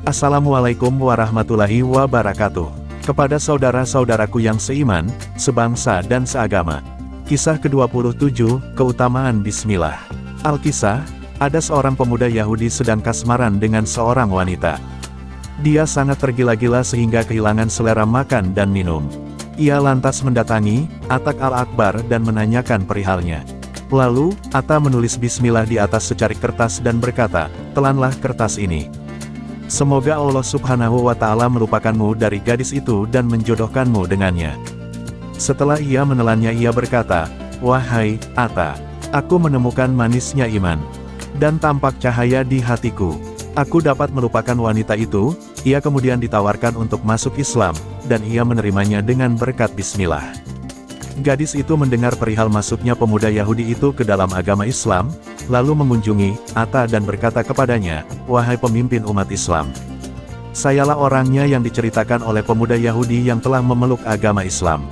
Assalamualaikum warahmatullahi wabarakatuh. Kepada saudara-saudaraku yang seiman, sebangsa dan seagama. Kisah ke-27, Keutamaan Bismillah. Alkisah, ada seorang pemuda Yahudi sedang kasmaran dengan seorang wanita. Dia sangat tergila-gila sehingga kehilangan selera makan dan minum. Ia lantas mendatangi Atak al-Akbar dan menanyakan perihalnya. Lalu, Atta menulis Bismillah di atas secarik kertas dan berkata, "Telanlah kertas ini. Semoga Allah Subhanahu wa Ta'ala melupakanmu dari gadis itu dan menjodohkanmu dengannya." Setelah ia menelannya, ia berkata, "Wahai Atta, aku menemukan manisnya iman, dan tampak cahaya di hatiku. Aku dapat melupakan wanita itu." Ia kemudian ditawarkan untuk masuk Islam, dan ia menerimanya dengan berkat Bismillah. Gadis itu mendengar perihal masuknya pemuda Yahudi itu ke dalam agama Islam, lalu mengunjungi Atta dan berkata kepadanya, "Wahai pemimpin umat Islam, sayalah orangnya yang diceritakan oleh pemuda Yahudi yang telah memeluk agama Islam.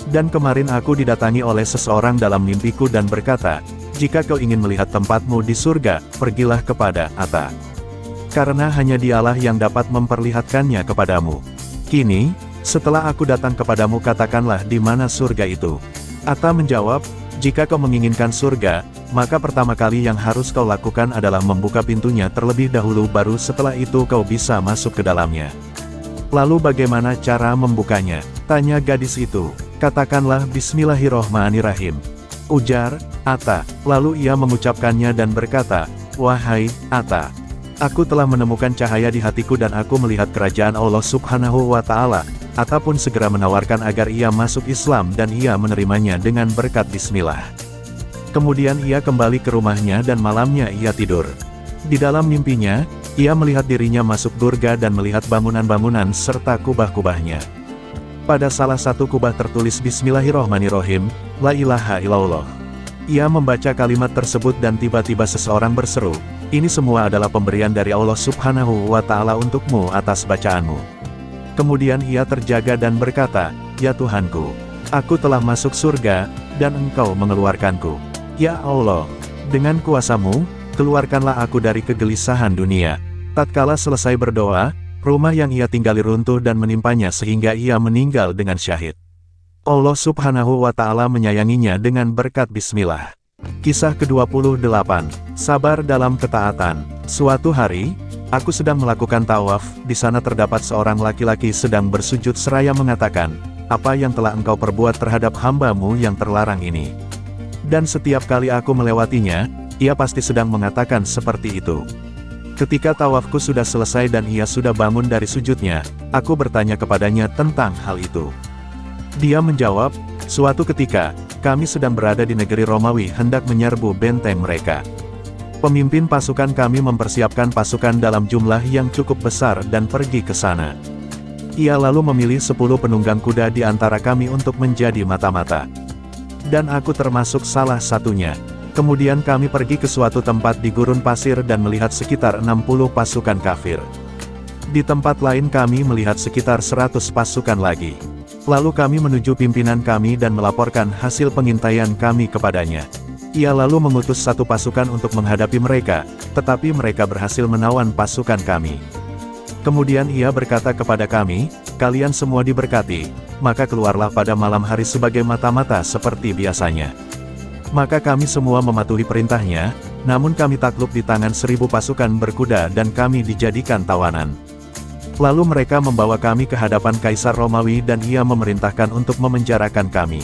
Dan kemarin aku didatangi oleh seseorang dalam mimpiku dan berkata, jika kau ingin melihat tempatmu di surga, pergilah kepada Atta. Karena hanya dialah yang dapat memperlihatkannya kepadamu. Kini, setelah aku datang kepadamu, katakanlah di mana surga itu." Atta menjawab, "Jika kau menginginkan surga, maka pertama kali yang harus kau lakukan adalah membuka pintunya terlebih dahulu, baru setelah itu kau bisa masuk ke dalamnya." "Lalu bagaimana cara membukanya?" tanya gadis itu. "Katakanlah Bismillahirrohmanirrohim," ujar Atta. Lalu ia mengucapkannya dan berkata, "Wahai Atta, aku telah menemukan cahaya di hatiku dan aku melihat kerajaan Allah Subhanahu wa Ta'ala." Atta pun segera menawarkan agar ia masuk Islam dan ia menerimanya dengan berkat Bismillah. Kemudian ia kembali ke rumahnya dan malamnya ia tidur. Di dalam mimpinya, ia melihat dirinya masuk surga dan melihat bangunan-bangunan serta kubah-kubahnya. Pada salah satu kubah tertulis Bismillahirrohmanirrohim, "La ilaha illallah." Ia membaca kalimat tersebut dan tiba-tiba seseorang berseru, "Ini semua adalah pemberian dari Allah Subhanahu wa Ta'ala untukmu atas bacaanmu." Kemudian ia terjaga dan berkata, "Ya Tuhanku, aku telah masuk surga, dan Engkau mengeluarkanku. Ya Allah, dengan kuasa-Mu, keluarkanlah aku dari kegelisahan dunia." Tatkala selesai berdoa, rumah yang ia tinggali runtuh dan menimpanya sehingga ia meninggal dengan syahid. Allah Subhanahu wa Ta'ala menyayanginya dengan berkat Bismillah. Kisah ke-28, Sabar dalam Ketaatan. Suatu hari, aku sedang melakukan tawaf, di sana terdapat seorang laki-laki sedang bersujud seraya mengatakan, "Apa yang telah Engkau perbuat terhadap hamba-Mu yang terlarang ini?" Dan setiap kali aku melewatinya, ia pasti sedang mengatakan seperti itu. Ketika tawafku sudah selesai dan ia sudah bangun dari sujudnya, aku bertanya kepadanya tentang hal itu. Dia menjawab, "Suatu ketika, kami sedang berada di negeri Romawi hendak menyerbu benteng mereka. Pemimpin pasukan kami mempersiapkan pasukan dalam jumlah yang cukup besar dan pergi ke sana. Ia lalu memilih 10 penunggang kuda di antara kami untuk menjadi mata-mata. Dan aku termasuk salah satunya. Kemudian kami pergi ke suatu tempat di gurun pasir dan melihat sekitar 60 pasukan kafir. Di tempat lain kami melihat sekitar 100 pasukan lagi. Lalu kami menuju pimpinan kami dan melaporkan hasil pengintaian kami kepadanya. Ia lalu mengutus satu pasukan untuk menghadapi mereka, tetapi mereka berhasil menawan pasukan kami. Kemudian ia berkata kepada kami, 'Kalian semua diberkati,' maka keluarlah pada malam hari sebagai mata-mata seperti biasanya. Maka kami semua mematuhi perintahnya, namun kami takluk di tangan 1000 pasukan berkuda dan kami dijadikan tawanan. Lalu mereka membawa kami ke hadapan Kaisar Romawi dan ia memerintahkan untuk memenjarakan kami.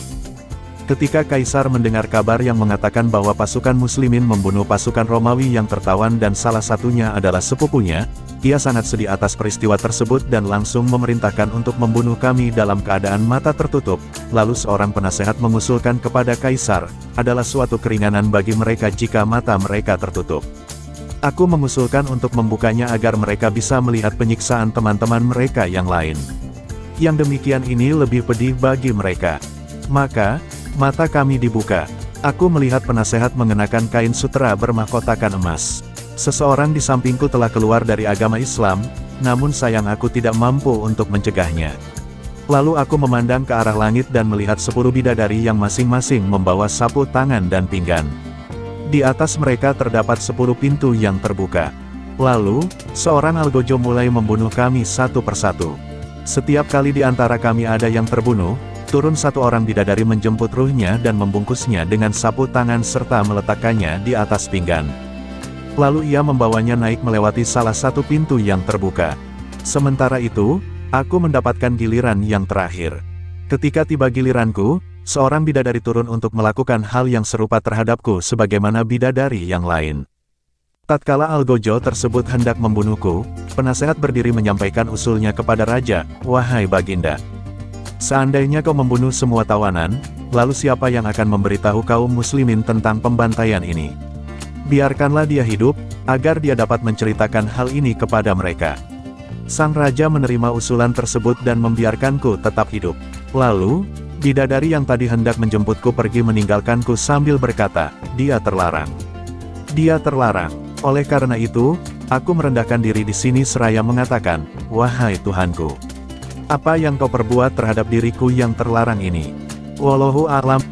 Ketika Kaisar mendengar kabar yang mengatakan bahwa pasukan muslimin membunuh pasukan Romawi yang tertawan dan salah satunya adalah sepupunya, ia sangat sedih atas peristiwa tersebut dan langsung memerintahkan untuk membunuh kami dalam keadaan mata tertutup. Lalu seorang penasehat mengusulkan kepada Kaisar, adalah suatu keringanan bagi mereka jika mata mereka tertutup. Aku mengusulkan untuk membukanya agar mereka bisa melihat penyiksaan teman-teman mereka yang lain. Yang demikian ini lebih pedih bagi mereka. Maka, mata kami dibuka. Aku melihat penasehat mengenakan kain sutera bermahkotakan emas. Seseorang di sampingku telah keluar dari agama Islam, namun sayang aku tidak mampu untuk mencegahnya. Lalu aku memandang ke arah langit dan melihat 10 bidadari yang masing-masing membawa sapu tangan dan pinggan. Di atas mereka terdapat 10 pintu yang terbuka. Lalu, seorang algojo mulai membunuh kami satu persatu. Setiap kali di antara kami ada yang terbunuh, turun satu orang bidadari menjemput ruhnya dan membungkusnya dengan sapu tangan serta meletakkannya di atas pinggan. Lalu ia membawanya naik melewati salah satu pintu yang terbuka. Sementara itu, aku mendapatkan giliran yang terakhir. Ketika tiba giliranku, seorang bidadari turun untuk melakukan hal yang serupa terhadapku sebagaimana bidadari yang lain. Tatkala algojo tersebut hendak membunuhku, penasehat berdiri menyampaikan usulnya kepada raja, "Wahai Baginda, seandainya kau membunuh semua tawanan, lalu siapa yang akan memberitahu kaum muslimin tentang pembantaian ini? Biarkanlah dia hidup, agar dia dapat menceritakan hal ini kepada mereka." Sang raja menerima usulan tersebut dan membiarkanku tetap hidup. Lalu, bidadari yang tadi hendak menjemputku pergi meninggalkanku sambil berkata, "Dia terlarang. Dia terlarang." Oleh karena itu, aku merendahkan diri di sini seraya mengatakan, "Wahai Tuhanku, apa yang kau perbuat terhadap diriku yang terlarang ini?" Wallahu a'lam.